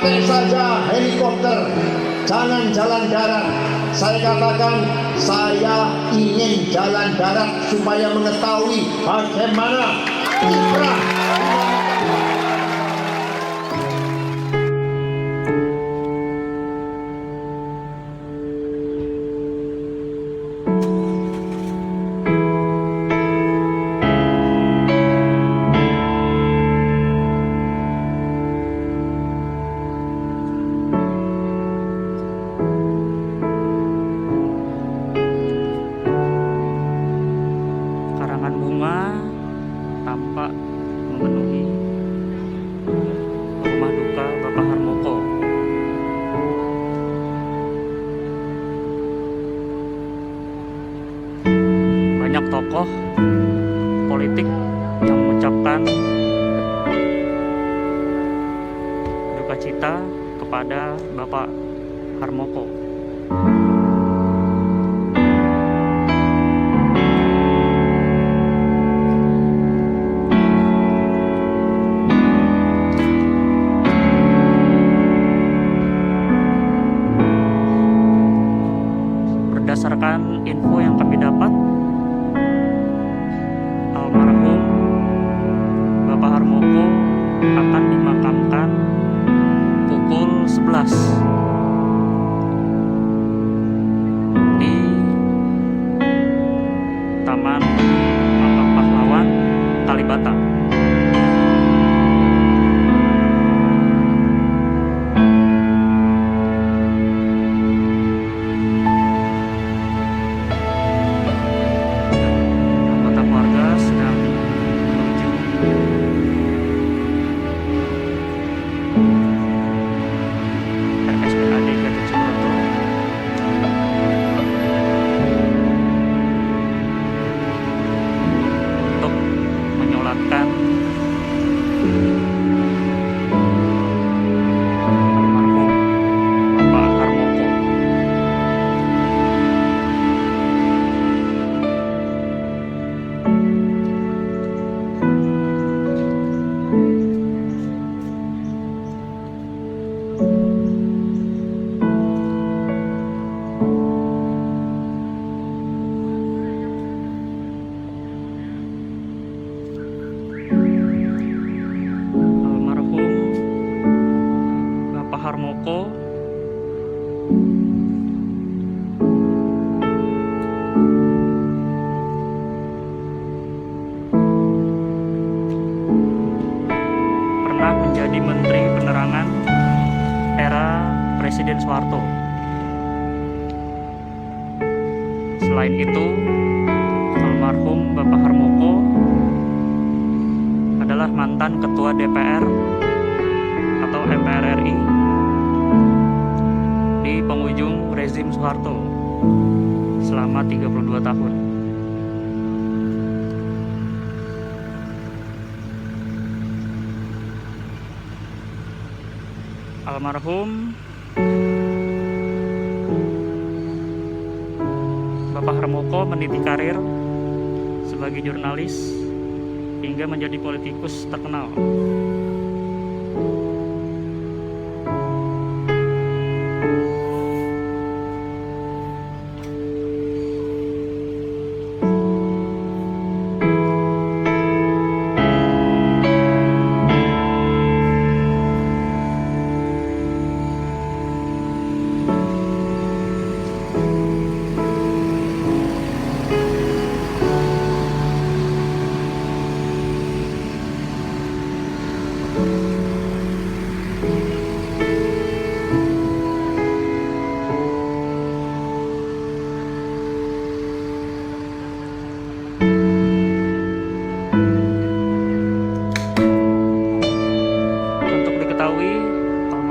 pakai saja helikopter, jangan jalan darat. Saya katakan saya ingin jalan darat supaya mengetahui bagaimana kiprah. Tampak memenuhi rumah duka Bapak Harmoko. Banyak tokoh politik yang mengucapkan duka cita kepada Bapak Harmoko. Berdasarkan info yang kami dapat, almarhum Bapak Harmoko akan dimakamkan pukul 11 di Taman Makam Pahlawan Kalibata. Harmoko pernah menjadi Menteri Penerangan era Presiden Soeharto. Selain itu, almarhum Bapak Harmoko adalah mantan Ketua DPR atau MPR RI di penghujung rezim Soeharto selama 32 tahun. Almarhum Bapak Harmoko meniti karir sebagai jurnalis hingga menjadi politikus terkenal.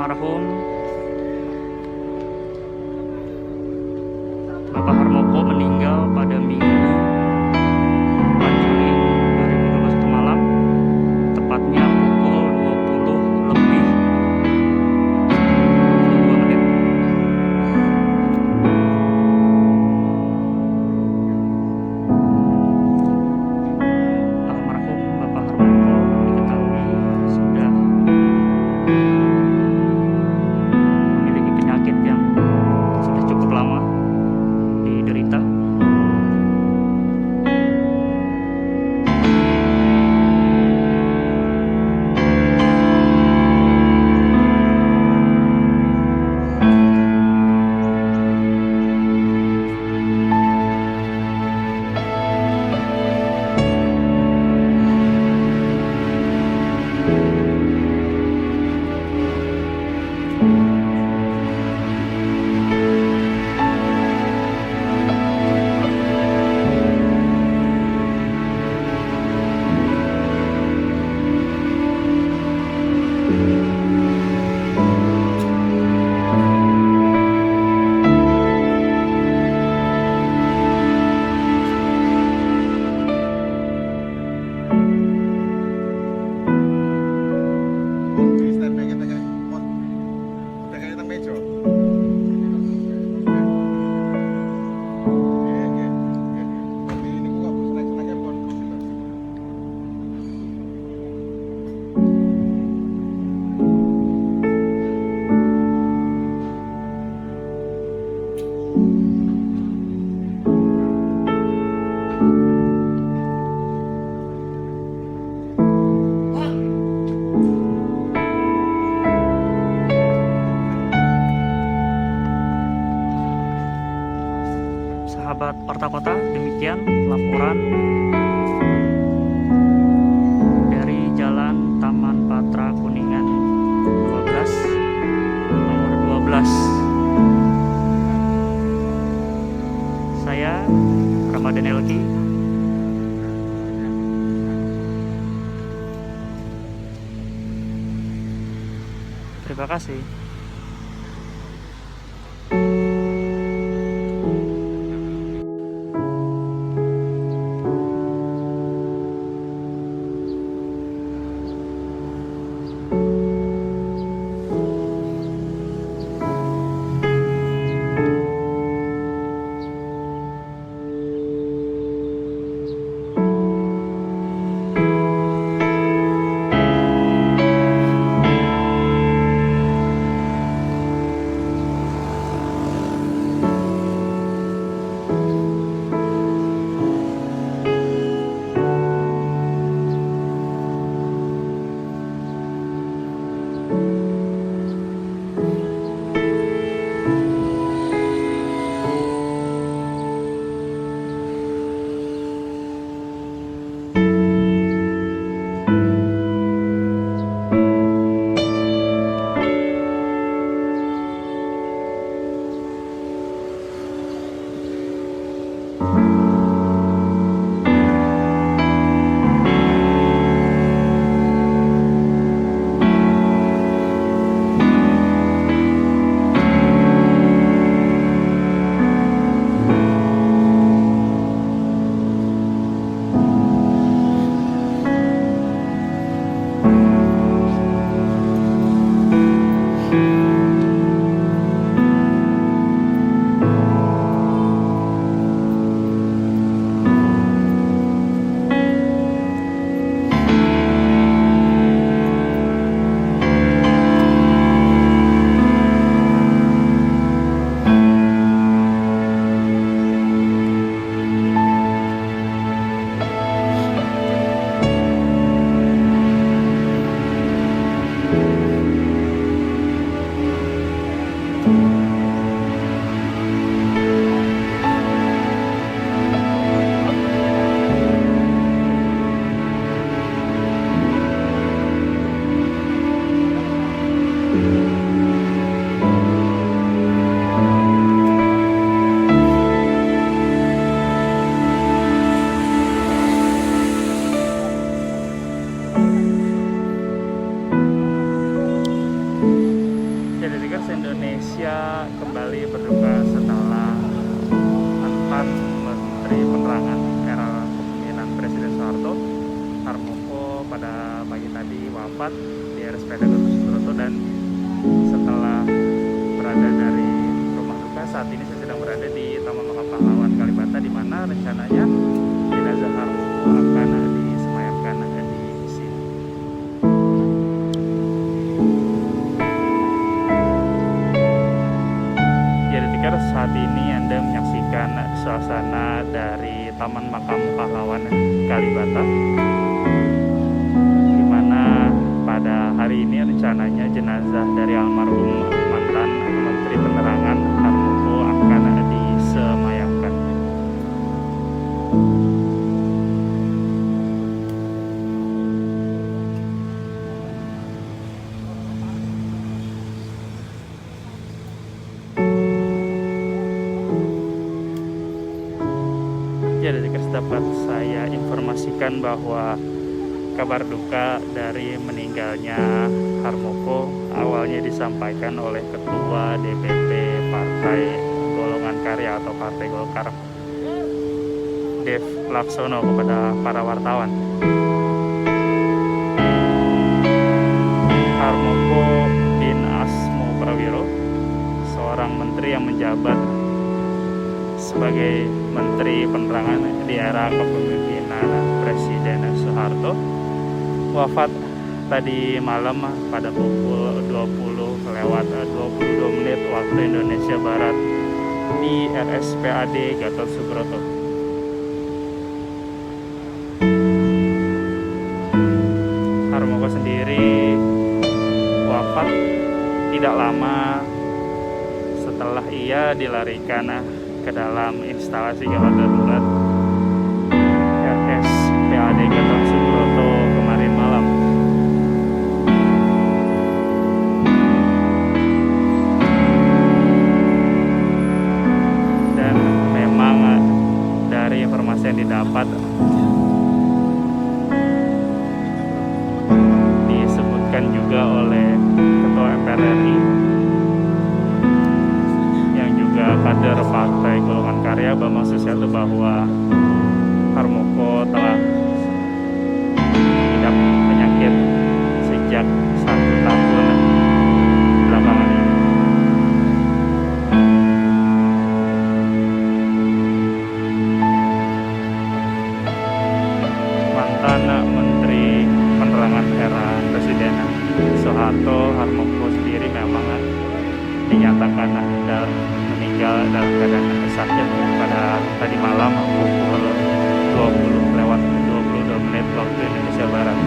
Almarhum Bapak Harmoko meninggal pada Minggu 4 Juli 2021 malam, tepatnya pukul 20 lebih 22 menit. Almarhum Bapak Harmoko diketahui sudah meja. Ini kok seneng-senengnya pon. Sahabat Warta Kota, demikian laporan dari Jalan Taman Patra Kuningan 12 nomor 12. Saya Ramadan Elki. Terima kasih. Indonesia kembali berduka setelah mantan Menteri Penerangan era kepemimpinan Presiden Soeharto, Harmoko, pada pagi tadi wafat di RSPAD Gatot Subroto. Dan setelah berada dari rumah duka, saat ini saya sedang berada di Taman Makam Pahlawan Kalibata, di mana rencananya jenazah Harmoko akan disemayamkan di sini. Saat ini Anda menyaksikan suasana dari Taman Makam Pahlawan Kalibata, di mana pada hari ini rencananya jenazah dari almarhum mantan Menteri Penerangan Harmoko akan disemayamkan. Ya, dari dapat saya informasikan bahwa kabar duka dari meninggalnya Harmoko awalnya disampaikan oleh Ketua DPP Partai Golongan Karya atau Partai Golkar, Dev Laksono, kepada para wartawan. Harmoko bin Asmo Prawiro seorang menteri yang menjabat sebagai Menteri Penerangan di era kepemimpinan Presiden Soeharto, wafat tadi malam pada pukul 20:22 waktu Indonesia Barat di RSPAD Gatot Subroto. Harmoko sendiri wafat tidak lama setelah ia dilarikan ke dalam instalasi gawat darurat RSPAD Gatot Subroto kemarin malam. Dan memang dari informasi yang didapat disebutkan juga oleh Ketua MPR RI yang juga kader Partai Golongan Karya Bambang Susatyo bahwa Harmoko telah mengidap penyakit sejak 1 tahun belakangan ini. Mantan Menteri Penerangan era Presiden Soeharto, Harmoko sendiri memang dinyatakan meninggal dalam keadaan sakit pada tadi malam pukul 20:22 waktu Indonesia Barat.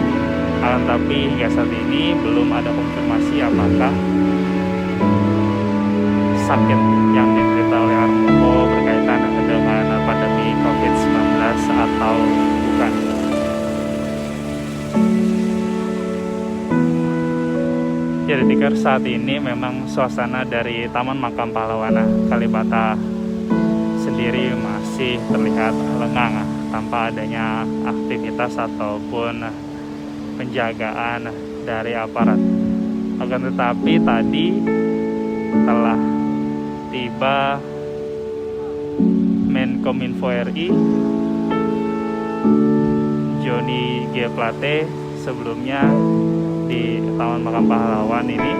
Akan tapi hingga saat ini belum ada konfirmasi apakah sakit yang diderita oleh Harmoko berkaitan dengan pandemi COVID-19 atau bukan. Jadi tikar saat ini memang suasana dari Taman Makam Pahlawan Kalibata sendiri masih terlihat lengang tanpa adanya aktivitas ataupun penjagaan dari aparat. Akan tetapi tadi telah tiba Menkominfo RI Johnny G. Plate sebelumnya di Taman Makam Pahlawan ini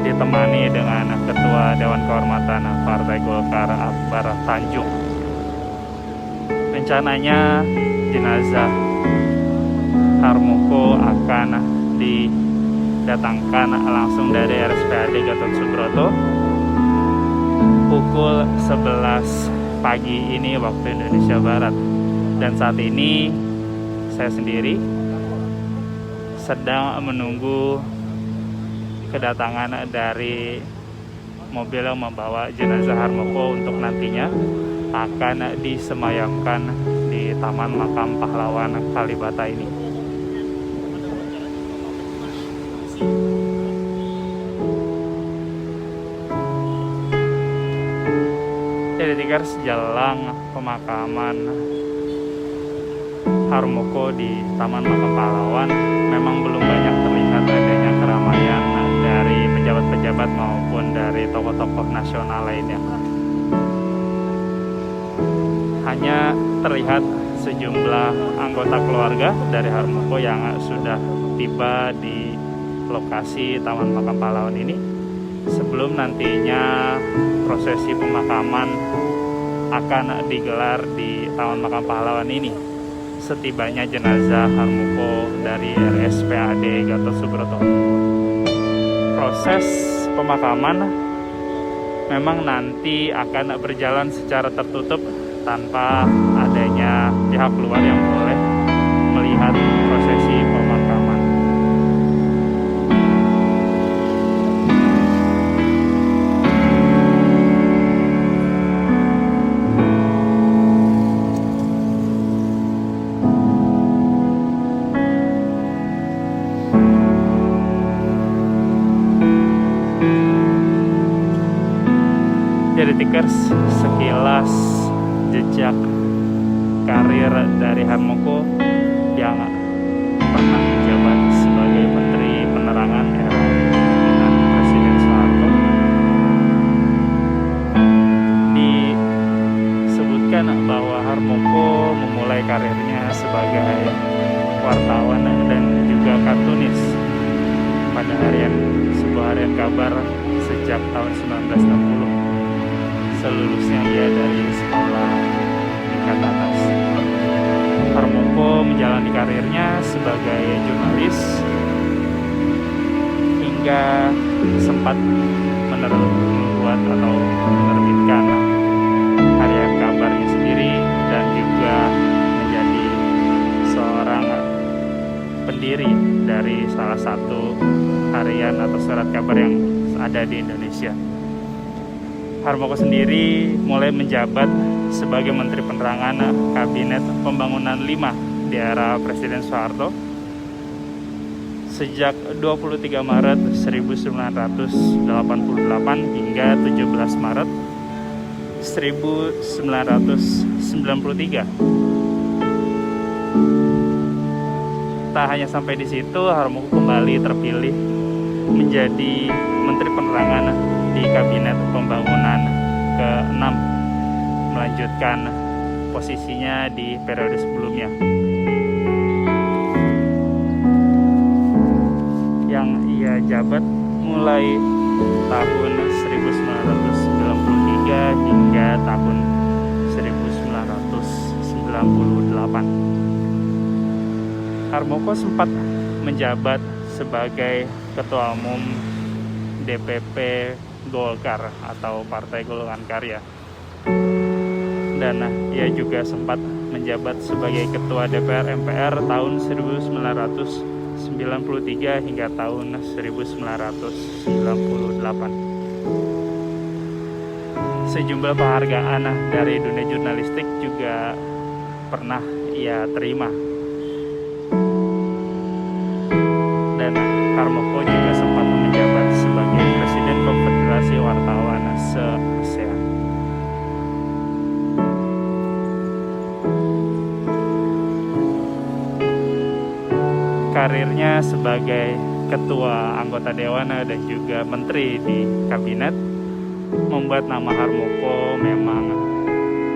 ditemani dengan Ketua Dewan Kehormatan Partai Golkar Akbar Tanjung. Rencananya jenazah Harmoko akan didatangkan langsung dari RSPAD Gatot Subroto pukul 11 pagi ini waktu Indonesia Barat. Dan saat ini saya sendiri sedang menunggu kedatangan dari mobil yang membawa jenazah Harmoko untuk nantinya akan disemayamkan di Taman Makam Pahlawan Kalibata ini. Jadi tikar sejalan pemakaman Harmoko di Taman Makam Pahlawan memang belum banyak terlihat adanya keramaian dari pejabat-pejabat maupun dari tokoh-tokoh nasional lainnya. Hanya terlihat sejumlah anggota keluarga dari Harmoko yang sudah tiba di lokasi Taman Makam Pahlawan ini sebelum nantinya prosesi pemakaman akan digelar di Taman Makam Pahlawan ini. Setibanya jenazah Harmoko dari RSPAD Gatot Subroto. Proses pemakaman memang nanti akan berjalan secara tertutup tanpa adanya pihak luar yang boleh melihat prosesi pemakaman. Jadi tikers, sekilas jejak karir dari Harmoko yang pernah menjabat sebagai Menteri Penerangan era kepemimpinan Presiden Soeharto. Disebutkan bahwa Harmoko memulai karirnya sebagai wartawan dan juga kartunis pada sebuah harian kabar sejak tahun 1960. Selulusnya ia dari sekolah tingkat atas. Harmoko menjalani karirnya sebagai jurnalis hingga sempat membuat atau menerbitkan harian kabarnya sendiri dan juga menjadi seorang pendiri dari salah satu harian atau surat kabar yang ada di Indonesia. Harmoko sendiri mulai menjabat sebagai Menteri Penerangan Kabinet Pembangunan 5 di era Presiden Soeharto sejak 23 Maret 1988 hingga 17 Maret 1993. Tak hanya sampai di situ, Harmoko kembali terpilih menjadi Menteri Penerangan di Kabinet Pembangunan ke-6, melanjutkan posisinya di periode sebelumnya. Yang ia jabat mulai tahun 1993 hingga tahun 1998. Harmoko sempat menjabat sebagai Ketua Umum DPP Golkar atau Partai Golongan Karya, dan ia juga sempat menjabat sebagai Ketua DPR MPR tahun 1993 hingga tahun 1998. Sejumlah penghargaan dari dunia jurnalistik juga pernah ia terima. Dan Harmoko juga sempat menjabat sebagai Presiden Konfederasi Wartawan se-ASEAN. Karirnya sebagai Ketua Anggota Dewan dan juga Menteri di Kabinet membuat nama Harmoko memang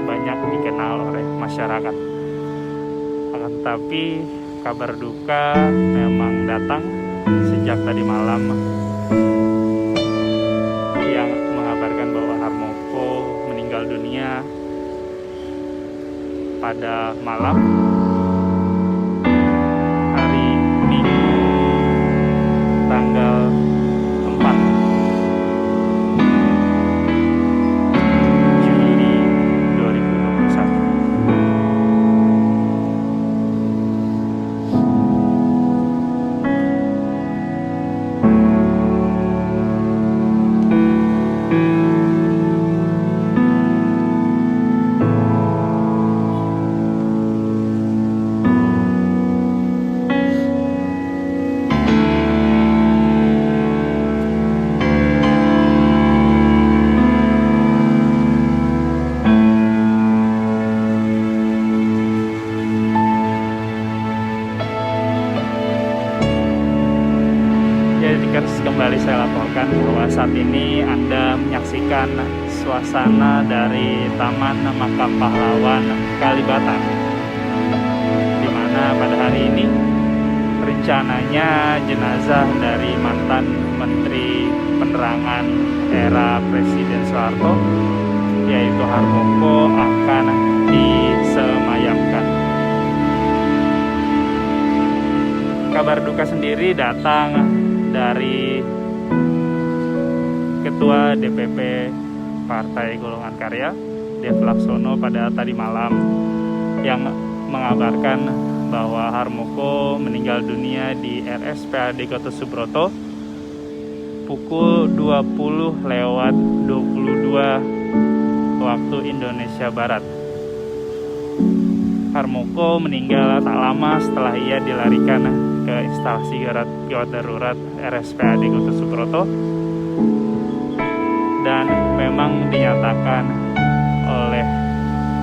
banyak dikenal oleh masyarakat. Akan tetapi kabar duka memang datang sejak tadi malam, yang mengabarkan bahwa Harmoko meninggal dunia pada malam hari Minggu tanggal 4 Juli 2021. Kembali saya laporkan bahwa saat ini Anda menyaksikan suasana dari Taman Makam Pahlawan Kalibata, di mana pada hari ini rencananya jenazah dari mantan Menteri Penerangan era Presiden Soeharto, yaitu Harmoko, akan disemayamkan. Kabar duka sendiri datang dari Ketua DPP Partai Golongan Karya, Dev Laksono, pada tadi malam, yang mengabarkan bahwa Harmoko meninggal dunia di RSPAD Gatot Subroto pukul 20:22 waktu Indonesia Barat. Harmoko meninggal tak lama setelah ia dilarikan ke instalasi gawat darurat RSPAD Gatot Subroto, dan memang dinyatakan oleh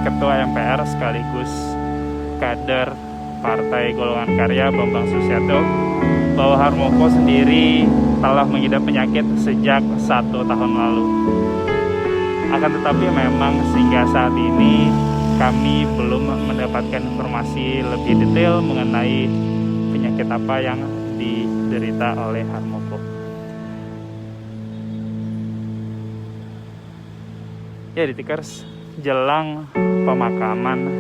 Ketua MPR sekaligus kader Partai Golongan Karya Bambang Susatyo bahwa Harmoko sendiri telah mengidap penyakit sejak 1 tahun lalu. Akan tetapi memang sehingga saat ini kami belum mendapatkan informasi lebih detail mengenai penyakit apa yang diderita oleh Harmoko. Ya, Detikers, jelang pemakaman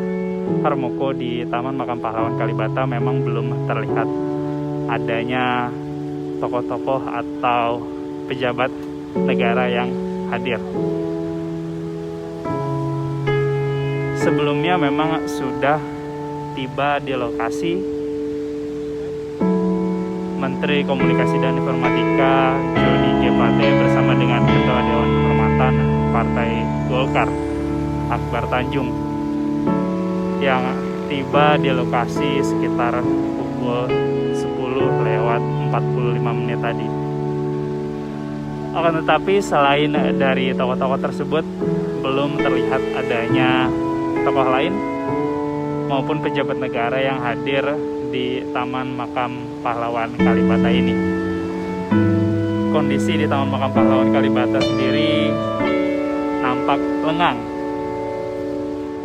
Harmoko di Taman Makam Pahlawan Kalibata memang belum terlihat adanya tokoh-tokoh atau pejabat negara yang hadir. Sebelumnya memang sudah tiba di lokasi Menteri Komunikasi dan Informatika Joni G. Plate bersama dengan Ketua Dewan Kehormatan Partai Golkar Akbar Tanjung yang tiba di lokasi sekitar pukul 10:45 tadi. Akan tetapi selain dari tokoh-tokoh tersebut, belum terlihat adanya tokoh lain maupun pejabat negara yang hadir di Taman Makam Pahlawan Kalibata ini. Kondisi di Taman Makam Pahlawan Kalibata sendiri nampak lengang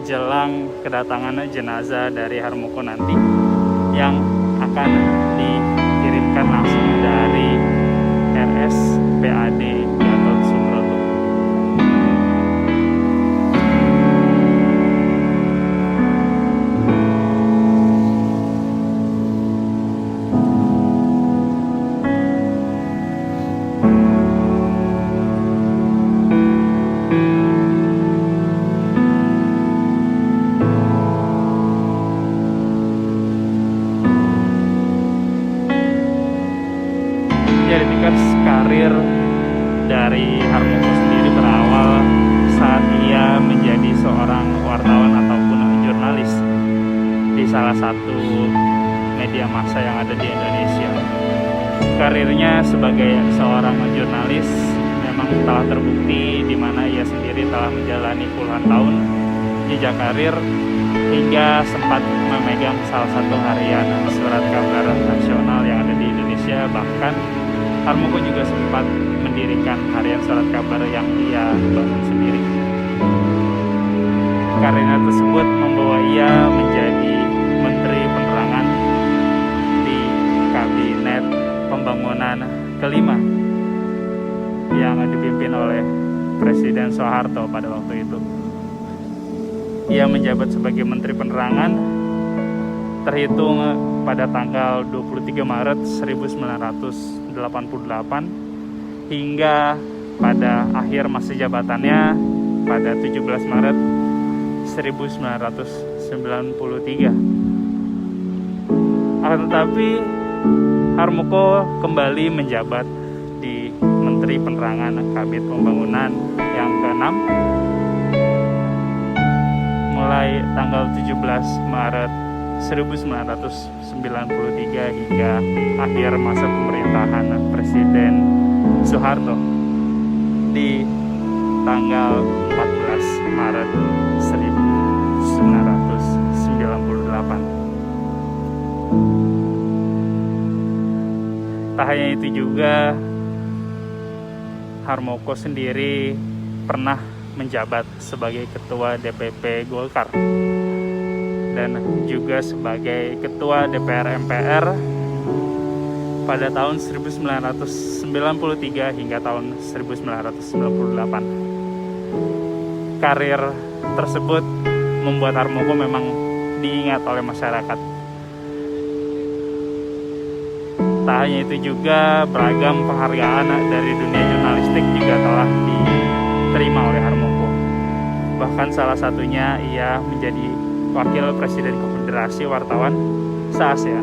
jelang kedatangan jenazah dari Harmoko nanti yang akan dikirimkan langsung dari RSPAD Gatot Subroto. Karir dari Harmoko sendiri berawal saat ia menjadi seorang wartawan ataupun jurnalis di salah satu media massa yang ada di Indonesia. Karirnya sebagai seorang jurnalis memang telah terbukti, di mana ia sendiri telah menjalani puluhan tahun jejak karir hingga sempat memegang salah satu harian surat kabar nasional yang ada di Indonesia. Bahkan Harmoko juga sempat mendirikan harian surat kabar yang ia bangun sendiri. Karirnya tersebut membawa ia menjadi Menteri Penerangan di Kabinet Pembangunan kelima yang dipimpin oleh Presiden Soeharto pada waktu itu. Ia menjabat sebagai Menteri Penerangan terhitung pada tanggal 23 Maret 1988 hingga pada akhir masa jabatannya pada 17 Maret 1993. Akan tetapi Harmoko kembali menjabat di Menteri Penerangan Kabinet Pembangunan yang ke-6 mulai tanggal 17 Maret 1993 hingga akhir masa pemerintahan Presiden Soeharto di tanggal 14 Maret 1998. Tak hanya itu juga, Harmoko sendiri pernah menjabat sebagai Ketua DPP Golkar dan juga sebagai Ketua DPR MPR pada tahun 1993 hingga tahun 1998. Karir tersebut membuat Harmoko memang diingat oleh masyarakat. Tak hanya itu juga, beragam penghargaan dari dunia jurnalistik juga telah diterima oleh Harmoko. Bahkan salah satunya ia menjadi Wakil Presiden Konfederasi Wartawan se-ASEAN.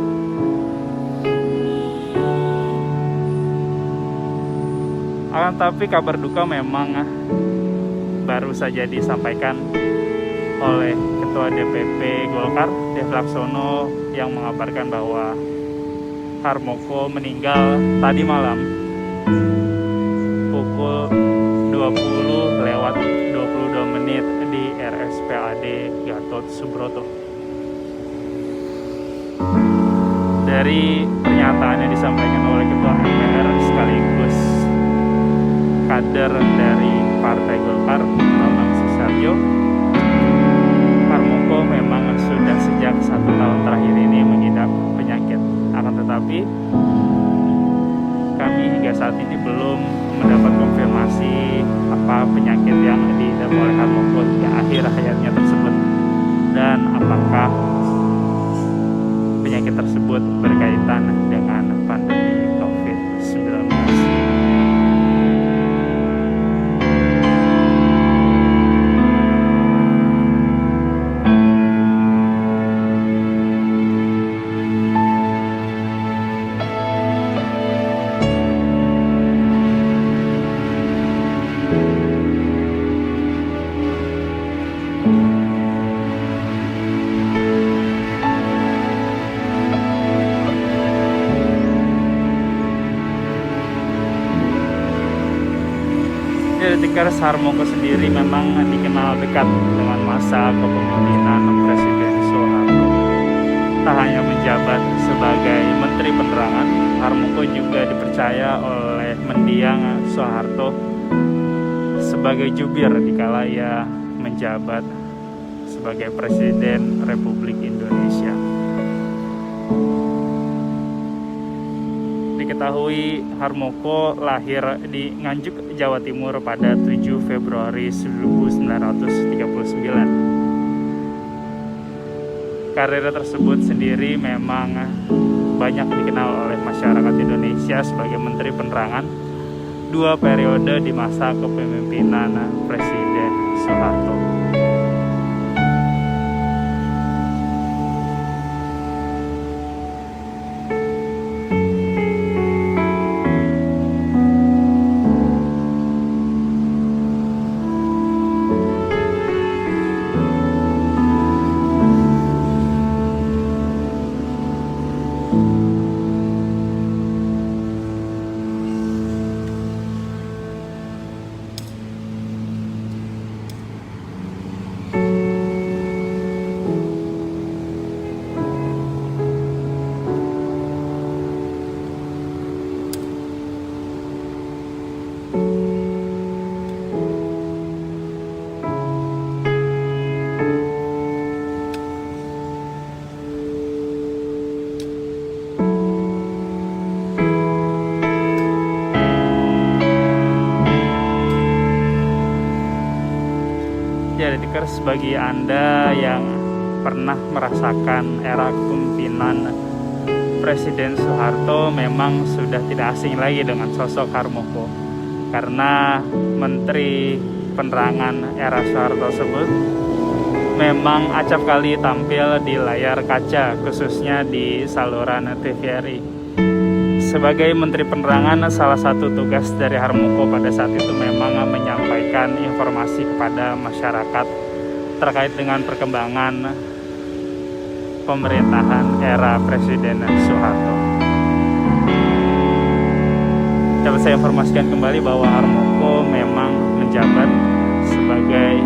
Akan tapi kabar duka memang baru saja disampaikan oleh Ketua DPP Golkar, Dev Laksono, yang mengabarkan bahwa Harmoko meninggal tadi malam pukul 20:22 di RSPAD Gatot Subroto. Dari pernyataan yang disampaikan oleh Ketua MPR sekaligus kader dari Partai Golkar, Bambang Susatyo, Harmoko memang sudah sejak 1 tahun terakhir ini mengidap penyakit. Akan tetapi kami hingga saat ini belum mendapat konfirmasi apa penyakit yang diidap oleh Harmoko hingga akhir hayatnya tersebut, dan apakah penyakit tersebut berkaitan dengan pandemi COVID-19. Detikers, Harmoko sendiri memang dikenal dekat dengan masa kepemimpinan Presiden Soeharto. Tak hanya menjabat sebagai Menteri Penerangan, Harmoko juga dipercaya oleh mendiang Soeharto sebagai jubir dikala ia menjabat sebagai Presiden Republik Indonesia. Diketahui Harmoko lahir di Nganjuk, Jawa Timur pada 7 Februari 1939. Karir tersebut sendiri memang banyak dikenal oleh masyarakat Indonesia sebagai Menteri Penerangan 2 periode di masa kepemimpinan Presiden Soeharto. Ya, Detikers, bagi Anda yang pernah merasakan era kepemimpinan Presiden Soeharto memang sudah tidak asing lagi dengan sosok Harmoko, karena Menteri Penerangan era Soeharto tersebut memang acap kali tampil di layar kaca, khususnya di saluran TVRI. Sebagai Menteri Penerangan, salah satu tugas dari Harmoko pada saat itu memang menyampaikan informasi kepada masyarakat terkait dengan perkembangan pemerintahan era Presiden Soeharto. Dapat saya informasikan kembali bahwa Harmoko memang menjabat sebagai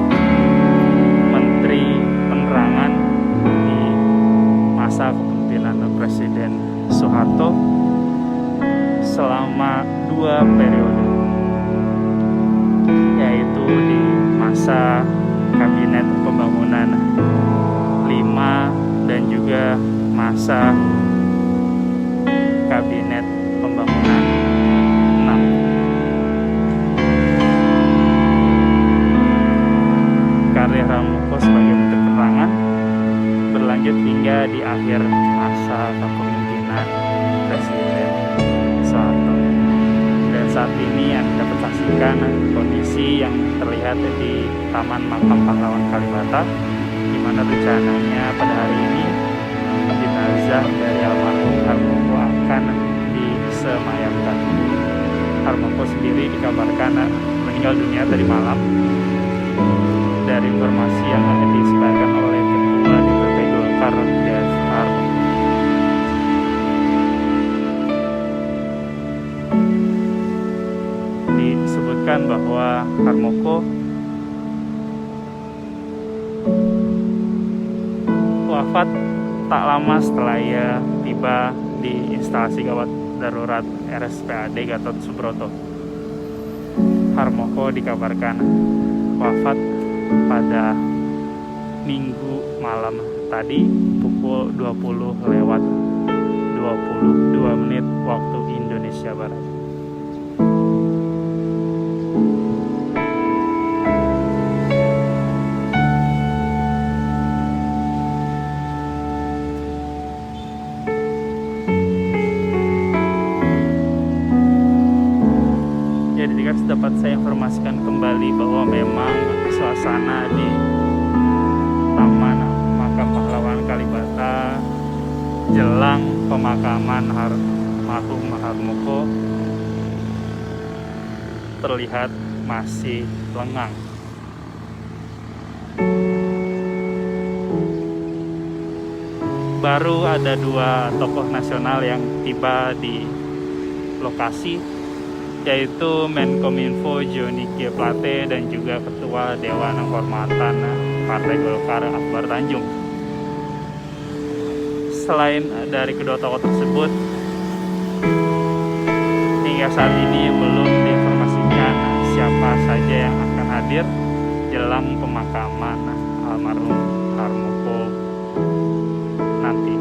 Menteri Penerangan di masa kepemimpinan Presiden Soeharto selama 2 periode, yaitu di masa Kabinet Pembangunan 5 dan juga masa Kabinet Pembangunan 6. Karir Harmoko sebagai Menteri Penerangan berlanjut hingga di akhir masa kepemimpinan Presiden Soeharto. Dan saat ini Anda dapat saksikan kondisi yang terlihat di Taman Makam Pahlawan Kalibata, di mana rencananya pada hari ini jenazah dari almarhum Harmoko akan disemayamkan. Harmoko sendiri dikabarkan meninggal dunia tadi malam. Dari informasi yang disebarkan oleh Ketua DPP Golkar Dev Harmoko. Disebutkan bahwa Harmoko wafat tak lama setelah ia tiba di instalasi gawat darurat RSPAD Gatot Subroto. Harmoko dikabarkan wafat pada Minggu malam tadi pukul 20:22 waktu Indonesia Barat. Detikers, dapat saya informasikan kembali bahwa memang suasana di Taman Makam Pahlawan Kalibata jelang pemakaman almarhum Harmoko terlihat masih lengang. Baru ada 2 tokoh nasional yang tiba di lokasi, yaitu Menkominfo Johnny G. Plate dan juga Ketua Dewan Kehormatan Partai Golkar Akbar Tanjung. Selain dari kedua tokoh tersebut, hingga saat ini belum diinformasikan siapa saja yang akan hadir jelang pemakaman almarhum Harmoko nanti.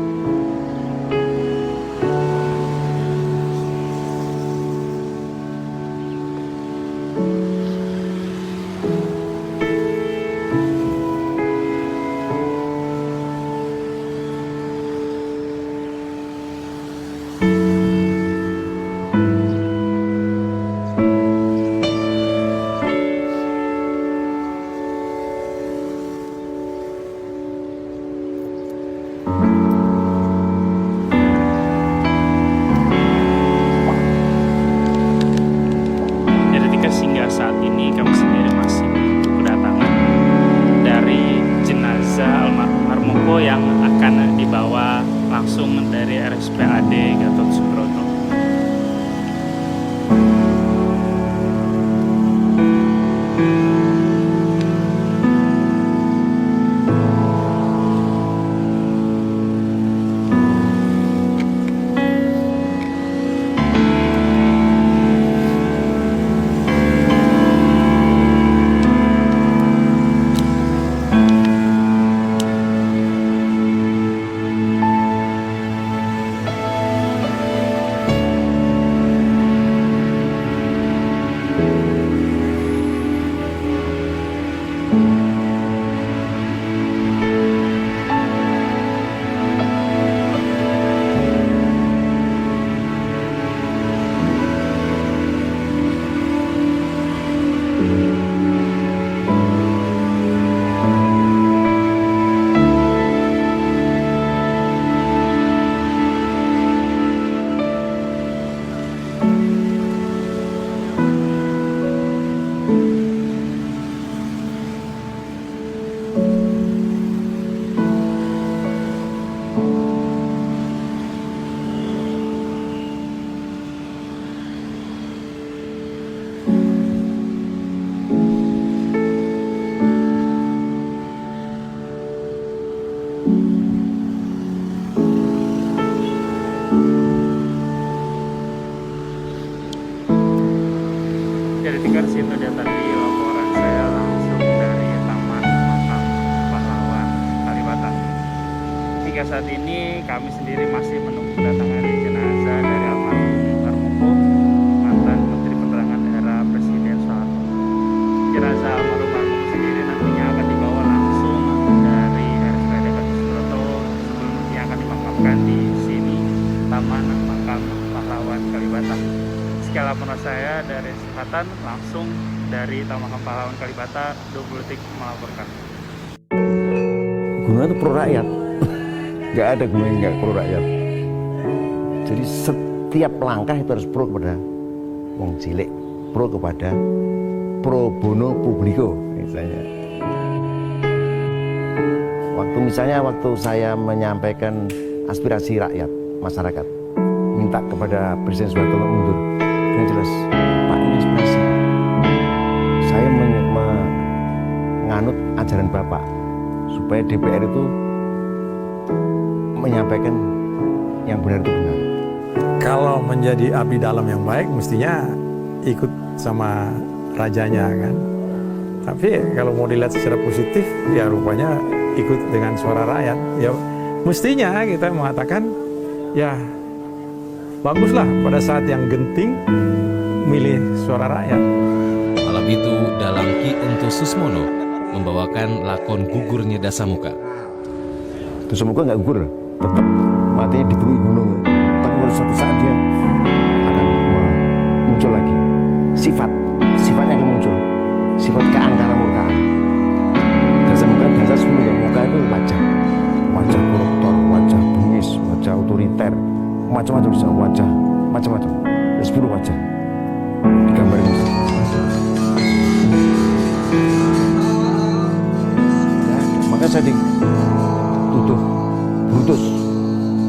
Hingga saat ini kami sendiri masih kedatangan dari jenazah almarhum Harmoko yang akan dibawa langsung dari RSPAD Gatot Subroto. Detikers, itu dia tadi laporan saya langsung dari Taman Makam Pahlawan Kalibata. Hingga saat ini kami sendiri masih menunggu kedatangan jenazah dari almarhum Harmoko, mantan Menteri Penerangan era Presiden Soeharto. Jenazah almarhum Harmoko sendiri nantinya akan dibawa langsung dari RSPAD Gatot Subroto sebelumnya akan dimakamkan di sini Taman Makam Pahlawan Kalibata. Sekian laporan saya dari Selatan, langsung dari Taman Makam Pahlawan Kalibata. 20 Detik melaporkan. Gunung itu pro rakyat, nggak ada gunung yang nggak pro rakyat. Jadi setiap langkah itu harus pro kepada wong cilik, pro kepada pro bono publico misalnya. Waktu saya menyampaikan aspirasi rakyat, masyarakat, minta kepada Presiden Soeharto untuk mundur. Yang jelas, Pak, ini aspirasi. Saya menganut ajaran Bapak supaya DPR itu menyampaikan yang benar itu benar. Kalau menjadi abdi dalam yang baik, mestinya ikut sama rajanya kan. Tapi kalau mau dilihat secara positif, ya rupanya ikut dengan suara rakyat. Ya mestinya kita mengatakan, ya baguslah pada saat yang genting milih suara rakyat. Malam itu dalam Ki Ento Susmono membawakan lakon Gugurnya Dasamuka. Dasamuka nggak gugur, tetap matinya dibunuh gunung. Tapi pada suatu saat dia akan muncul lagi sifat sifat keangkaran murkaan. Dasar murkaan, dasar semua muka itu wajah koruptor, wajah bengis, wajah otoriter, macam-macam bisa wajah, macam-macam. 10 wajah digambar itu. Maka saya dituduh Brutus,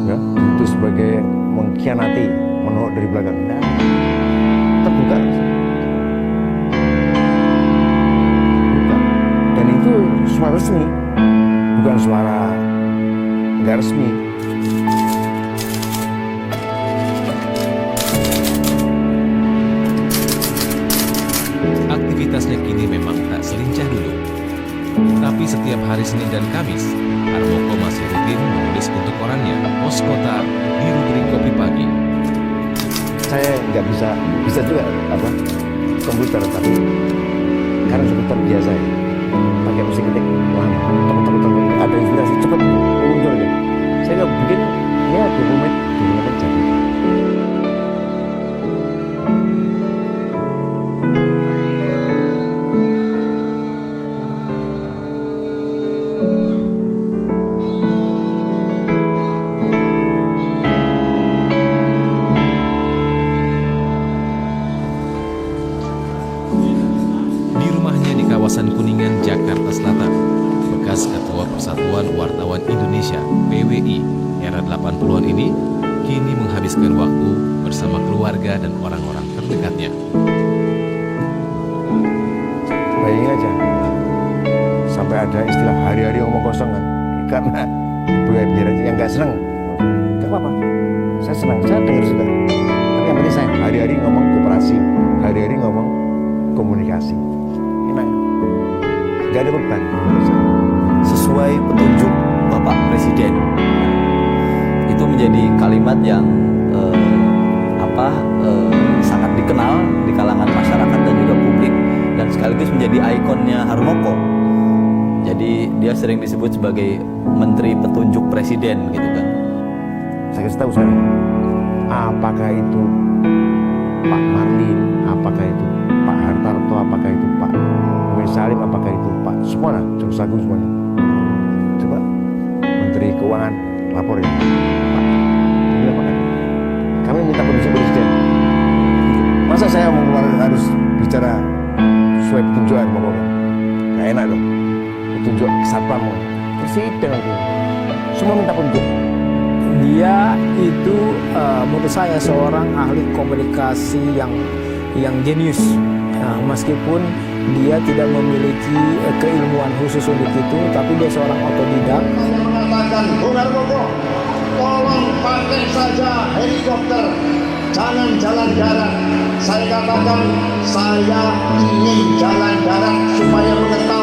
ya, Brutus sebagai mengkhianati, menolak dari belakang. Nah, terbuka. Dan itu suara resmi, bukan suara nggak resmi. Aktivitasnya kini memang tak selincah dulu. Tapi setiap hari Senin dan Kamis, Harmoko masih rutin menulis untuk korannya, Pos Kota, di rubrik Kopi Pagi. Saya nggak bisa juga komputer, tapi karena sudah terbiasa ya, pakai mesin ketik lama, teman-teman ada inspirasi cepat muncul ya. Saya nggak bikin ya 20 menit jadi. Kawasan Kuningan, Jakarta Selatan, bekas Ketua Persatuan Wartawan Indonesia (PWI) era 80-an ini kini menghabiskan waktu bersama keluarga dan orang-orang terdekatnya. Bayangin aja, sampai ada istilah hari-hari ngomong kosong kan, karena biar aja yang nggak senang, nggak apa-apa. Saya senang, saya dengar juga. Tapi yang penting saya hari-hari ngomong koperasi, hari-hari ngomong komunikasi. Enak. Gak ada beban. Sesuai petunjuk Bapak Presiden, itu menjadi kalimat yang sangat dikenal di kalangan masyarakat dan juga publik, dan sekaligus menjadi ikonnya Harmoko. Jadi dia sering disebut sebagai Menteri Petunjuk Presiden gitu kan. Saya kasih tahu saya, apakah itu Pak Marlin, apakah itu Pak Hartarto, apakah itu Pak Salim, apakah itu Pak Sumona, Joko Agung semuanya. Coba Menteri Keuangan laporin, Pak, ini apakah kami minta petunjuk presiden. Masa saya harus bicara sesuai petunjuk Harmoko? Gak enak dong. Petunjuk satpam, presiden itu semua minta petunjuk. Dia itu menurut saya seorang ahli komunikasi yang jenius. Meskipun dia tidak memiliki keilmuan khusus untuk itu, tapi dia seorang otodidak. Saya mengatakan, Bung Harmoko, tolong pakai saja helikopter, jangan jalan darat. Saya katakan, saya ingin jalan darat supaya mengetahui